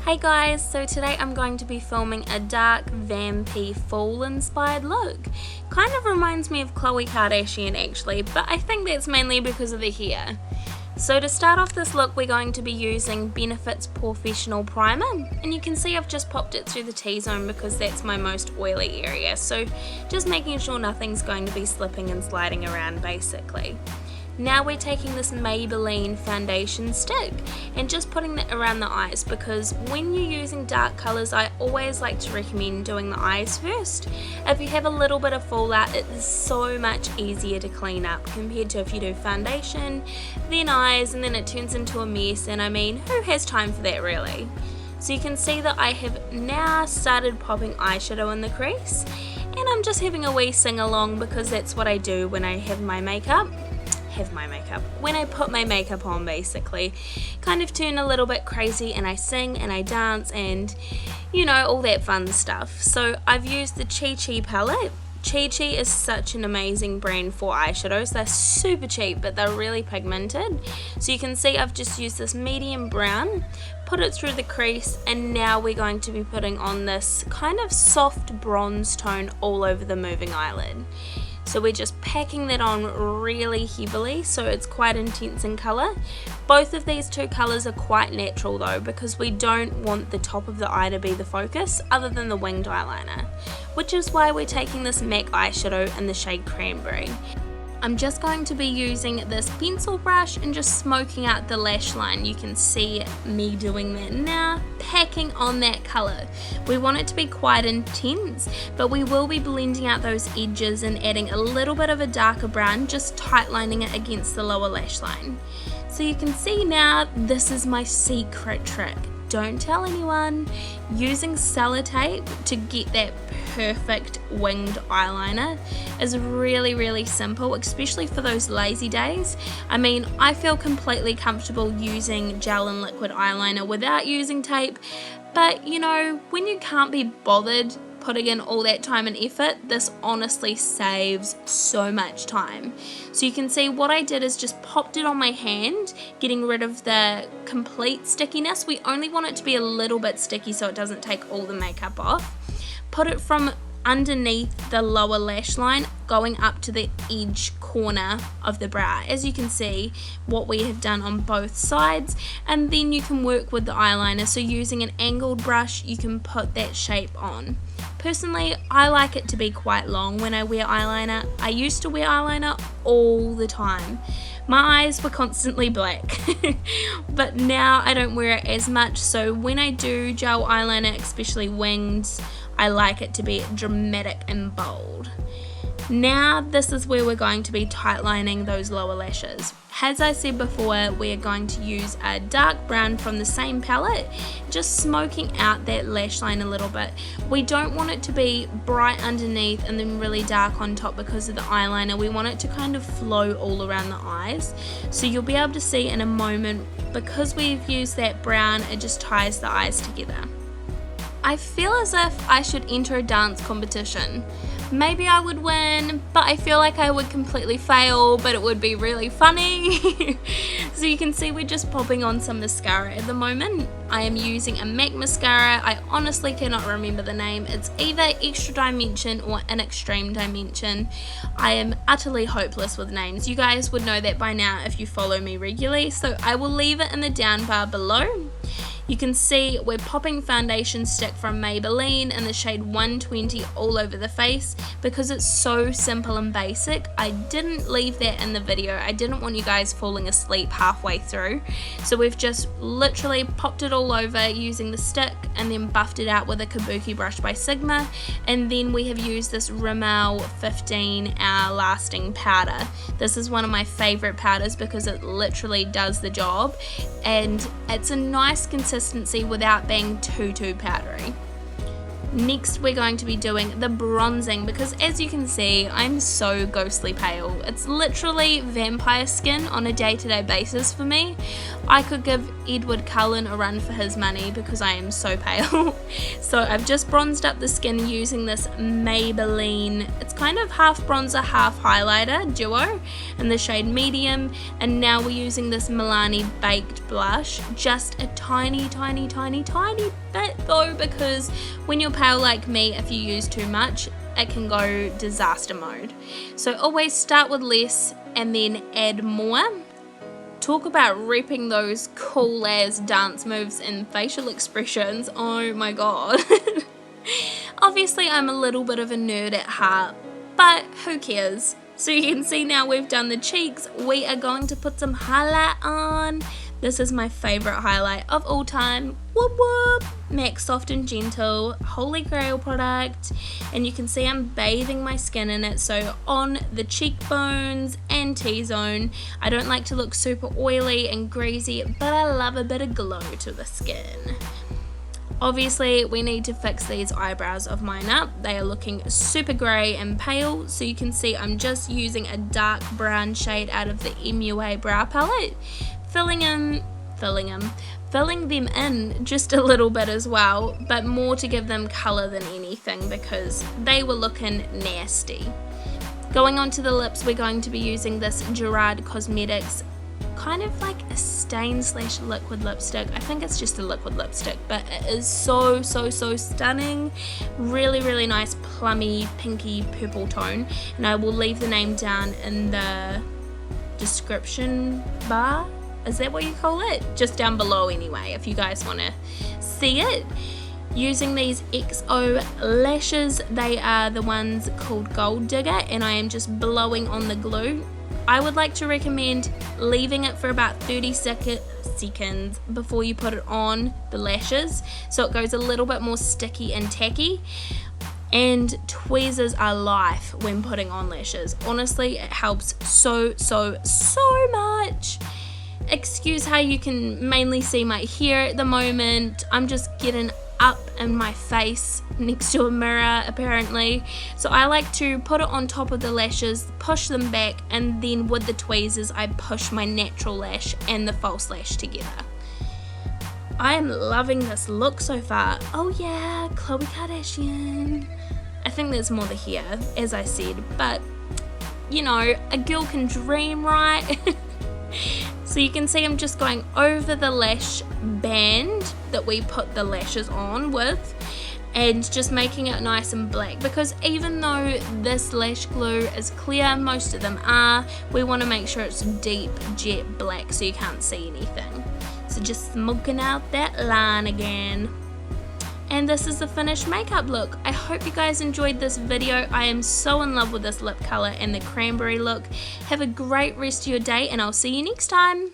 Hey guys, so today I'm going to be filming a dark vampy fall inspired look. Kind of reminds me of Khloe Kardashian actually, but I think that's mainly because of the hair. So to start off this look, we're going to be using Benefit's Professional Primer, and you can see I've just popped it through the T-zone because that's my most oily area, so just making sure nothing's going to be slipping and sliding around basically. Now we're taking this Maybelline foundation stick and just putting it around the eyes, because when you're using dark colours I always like to recommend doing the eyes first. If you have a little bit of fallout, it is so much easier to clean up compared to if you do foundation, then eyes, and then it turns into a mess, and I mean, who has time for that really? So you can see that I have now started popping eyeshadow in the crease, and I'm just having a wee sing along because that's what I do when I have my makeup. When I put my makeup on basically, kind of turn a little bit crazy and I sing and I dance and you know, all that fun stuff. So I've used the Chi Chi palette. Chi Chi is such an amazing brand for eyeshadows. They're super cheap but they're really pigmented. So you can see I've just used this medium brown, put it through the crease, and now we're going to be putting on this kind of soft bronze tone all over the moving eyelid. So we're just packing that on really heavily, so it's quite intense in colour. Both of these two colours are quite natural though, because we don't want the top of the eye to be the focus other than the winged eyeliner, which is why we're taking this MAC eyeshadow in the shade Cranberry. I'm just going to be using this pencil brush and just smoking out the lash line. You can see me doing that now, packing on that colour. We want it to be quite intense, but we will be blending out those edges and adding a little bit of a darker brown, just tightlining it against the lower lash line. So you can see now, this is my secret trick. Don't tell anyone. Using sellotape to get that perfect winged eyeliner is really simple, especially for those lazy days. I mean, I feel completely comfortable using gel and liquid eyeliner without using tape, but you know, when you can't be bothered putting in all that time and effort, this honestly saves so much time. So you can see what I did is just popped it on my hand, getting rid of the complete stickiness. We only want it to be a little bit sticky so it doesn't take all the makeup off. Put it from underneath the lower lash line going up to the edge corner of the brow, as you can see what we have done on both sides, and then you can work with the eyeliner. So using an angled brush you can put that shape on. Personally, I like it to be quite long when I wear eyeliner. I used to wear eyeliner all the time. My eyes were constantly black, but now I don't wear it as much, so when I do gel eyeliner, especially wings, I like it to be dramatic and bold. Now this is where we're going to be tightlining those lower lashes. As I said before, we're going to use a dark brown from the same palette, just smoking out that lash line a little bit. We don't want it to be bright underneath and then really dark on top because of the eyeliner. We want it to kind of flow all around the eyes. So you'll be able to see in a moment, because we've used that brown, it just ties the eyes together. I feel as if I should enter a dance competition. Maybe I would win, but I feel like I would completely fail, but it would be really funny. So you can see we're just popping on some mascara at the moment. I am using a MAC mascara. I honestly cannot remember the name. It's either Extra Dimension or an Extreme Dimension. I am utterly hopeless with names. You guys would know that by now if you follow me regularly, so I will leave it in the down bar below. You can see we're popping foundation stick from Maybelline in the shade 120 all over the face because it's so simple and basic. I didn't leave that in the video. I didn't want you guys falling asleep halfway through. So we've just literally popped it all over using the stick and then buffed it out with a kabuki brush by Sigma. And then we have used this Rimmel 15 hour lasting powder. This is one of my favorite powders because it literally does the job and it's a nice consistency without being too powdery. Next we're going to be doing the bronzing, because as you can see I'm so ghostly pale. It's literally vampire skin on a day-to-day basis for me. I could give Edward Cullen a run for his money because I am so pale. So I've just bronzed up the skin using this Maybelline, it's kind of half bronzer half highlighter duo in the shade medium, and now we're using this Milani baked blush, just a tiny bit though, because when you're pale like me, if you use too much it can go disaster mode. So always start with less and then add more. Talk about repping those cool as dance moves and facial expressions, oh my god. Obviously I'm a little bit of a nerd at heart, but who cares. So you can see now we've done the cheeks, we are going to put some highlight on. This is my favourite highlight of all time, whoop whoop, MAC Soft and Gentle, Holy Grail product, and you can see I'm bathing my skin in it, so on the cheekbones and T-zone. I don't like to look super oily and greasy, but I love a bit of glow to the skin. Obviously we need to fix these eyebrows of mine up. They are looking super grey and pale, so you can see I'm just using a dark brown shade out of the MUA brow palette, filling them in just a little bit as well, but more to give them colour than anything because they were looking nasty. Going on to the lips, we're going to be using this Gerard Cosmetics kind of like a stain / liquid lipstick. I think it's just a liquid lipstick, but it is so stunning. Really nice plummy pinky purple tone, and I will leave the name down in the description bar. Is that what you call it? Just down below anyway, if you guys want to see it. Using these XO lashes, they are the ones called Gold Digger, and I am just blowing on the glue. I would like to recommend leaving it for about 30 seconds before you put it on the lashes, so it goes a little bit more sticky and tacky. And tweezers are life when putting on lashes. Honestly, it helps so much. Excuse how you can mainly see my hair at the moment. I'm just getting up in my face next to a mirror apparently. So I like to put it on top of the lashes, push them back, and then with the tweezers I push my natural lash and the false lash together. I am loving this look so far. Oh yeah, Khloe Kardashian. I think there's more the hair, as I said, but you know, a girl can dream, right? So you can see I'm just going over the lash band that we put the lashes on with, and just making it nice and black, because even though this lash glue is clear, most of them are, we want to make sure it's deep jet black so you can't see anything. So just smoking out that line again. And this is the finished makeup look. I hope you guys enjoyed this video. I am so in love with this lip color and the cranberry look. Have a great rest of your day, and I'll see you next time.